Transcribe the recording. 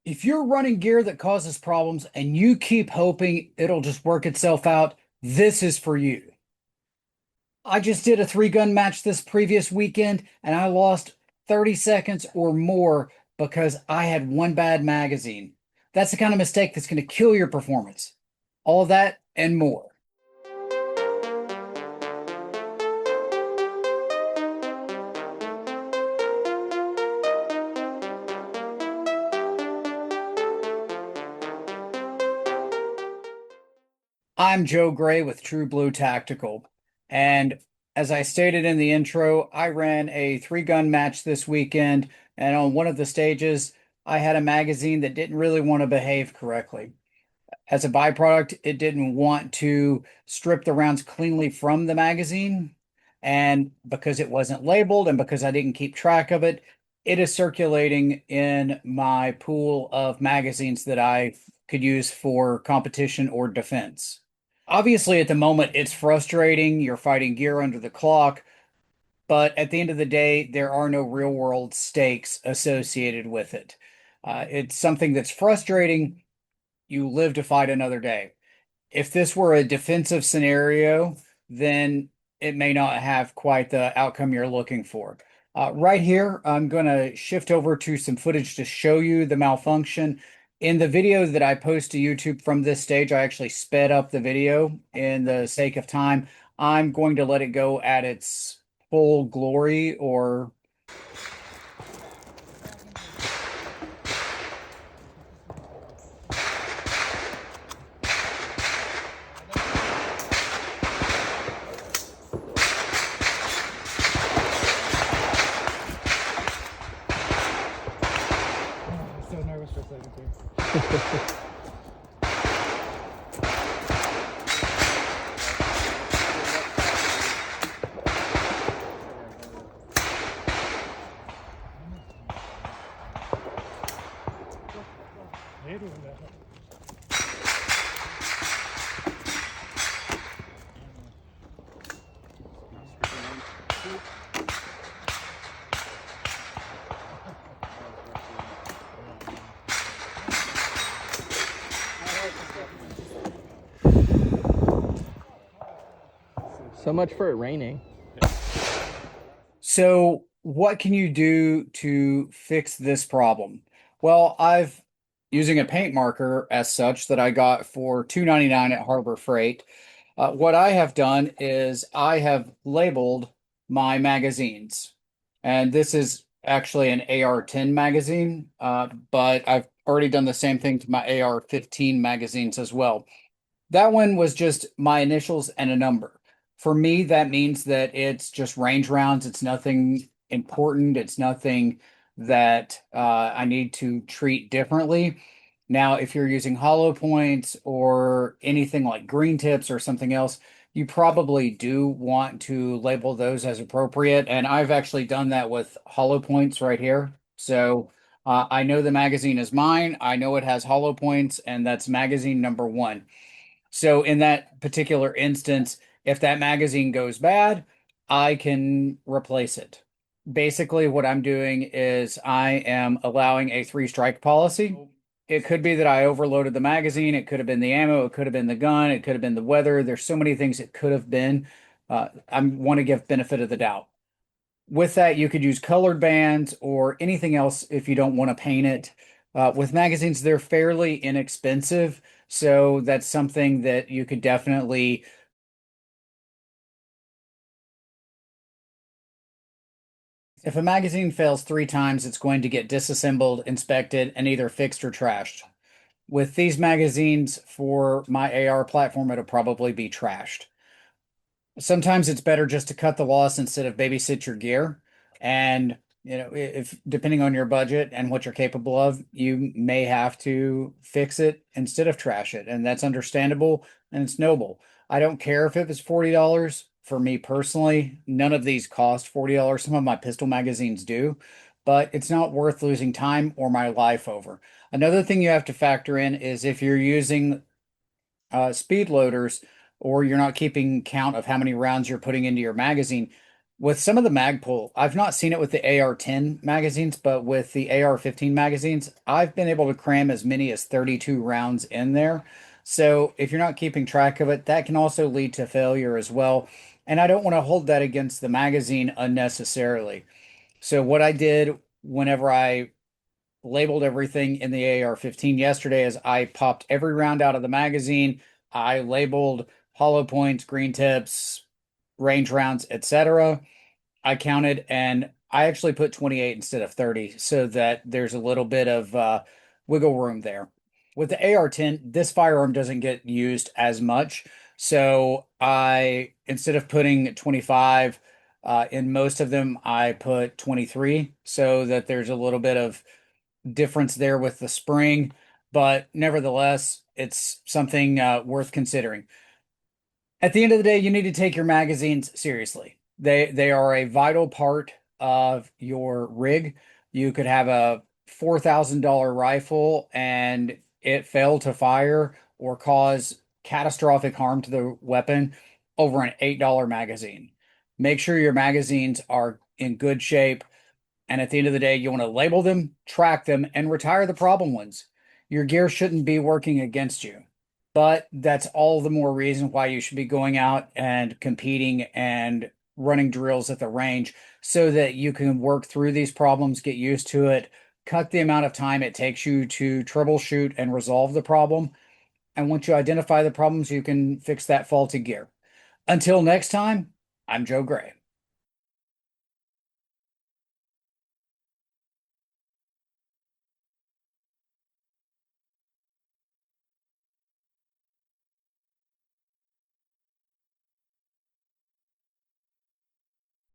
If you're running gear that causes problems and you keep hoping it'll just work itself out, this is for you. I just did a three-gun match this previous weekend and I lost 30 seconds or more because I had one bad magazine. That's the kind of mistake that's going to kill your performance. All that and more. I'm Joe Gray with True Blue Tactical. And as I stated in the intro, I ran a three-gun match this weekend. And on one of the stages, I had a magazine that didn't really want to behave correctly. As a byproduct, it didn't want to strip the rounds cleanly from the magazine. And because it wasn't labeled and because I didn't keep track of it, it is circulating in my pool of magazines that I could use for competition or defense. Obviously, at the moment, it's frustrating. You're fighting gear under the clock, but at the end of the day, there are no real world stakes associated with it. It's something that's frustrating. You live to fight another day. If this were a defensive scenario, then it may not have quite the outcome you're looking for. Right here, I'm going to shift over to some footage to show you the malfunction. In the video that I post to YouTube from this stage, I actually sped up the video in the sake of time. I'm going to let it go at its full glory or I'm so nervous for a second too. So much for it raining. So, what can you do to fix this problem? Well, I've using a paint marker as such that I got for $2.99 at Harbor Freight. What I have done is I have labeled my magazines, and this is actually an AR-10 magazine, but I've already done the same thing to my AR-15 magazines as well. That one was just my initials and a number. For me, that means that it's just range rounds. It's nothing important. It's nothing that I need to treat differently. Now, if you're using hollow points or anything like green tips or something else, you probably do want to label those as appropriate. And I've actually done that with hollow points right here. So I know the magazine is mine. I know it has hollow points, and that's magazine number one. So in that particular instance, if that magazine goes bad, I can replace it. Basically, what I'm doing is I am allowing a three strike policy. It could be that I overloaded the magazine. It could have been the ammo. It could have been the gun. It could have been the weather. There's so many things it could have been. I want to give benefit of the doubt. With that, you could use colored bands or anything else if you don't want to paint it. With magazines, they're fairly inexpensive, so that's something that you could definitely. If a magazine fails three times, it's going to get disassembled, inspected, and either fixed or trashed. With these magazines for my AR platform, it'll probably be trashed. Sometimes it's better just to cut the loss instead of babysit your gear. And, if depending on your budget and what you're capable of, you may have to fix it instead of trash it. And that's understandable and it's noble. I don't care if it was $40. For me personally, none of these cost $40. Some of my pistol magazines do, but it's not worth losing time or my life over. Another thing you have to factor in is if you're using speed loaders or you're not keeping count of how many rounds you're putting into your magazine, With some of the mag pull, I've not seen it with the AR-10 magazines, but with the AR-15 magazines, I've been able to cram as many as 32 rounds in there. So if you're not keeping track of it, that can also lead to failure as well. And I don't want to hold that against the magazine unnecessarily. So what I did whenever I labeled everything in the AR-15 yesterday is I popped every round out of the magazine. I labeled hollow points, green tips, range rounds, etc. I counted and I actually put 28 instead of 30 so that there's a little bit of wiggle room there. With the AR-10, this firearm doesn't get used as much. So I, instead of putting 25 in most of them, I put 23 so that there's a little bit of difference there with the spring. But nevertheless, it's something worth considering. At the end of the day, you need to take your magazines seriously. They are a vital part of your rig. You could have a $4,000 rifle and it fail to fire or cause catastrophic harm to the weapon over an $8 magazine. Make sure your magazines are in good shape, and at the end of the day, you want to label them, track them, and retire the problem ones. Your gear shouldn't be working against you. But that's all the more reason why you should be going out and competing and running drills at the range so that you can work through these problems, get used to it, cut the amount of time it takes you to troubleshoot and resolve the problem. And once you identify the problems, you can fix that faulty gear. Until next time, I'm Joe Gray.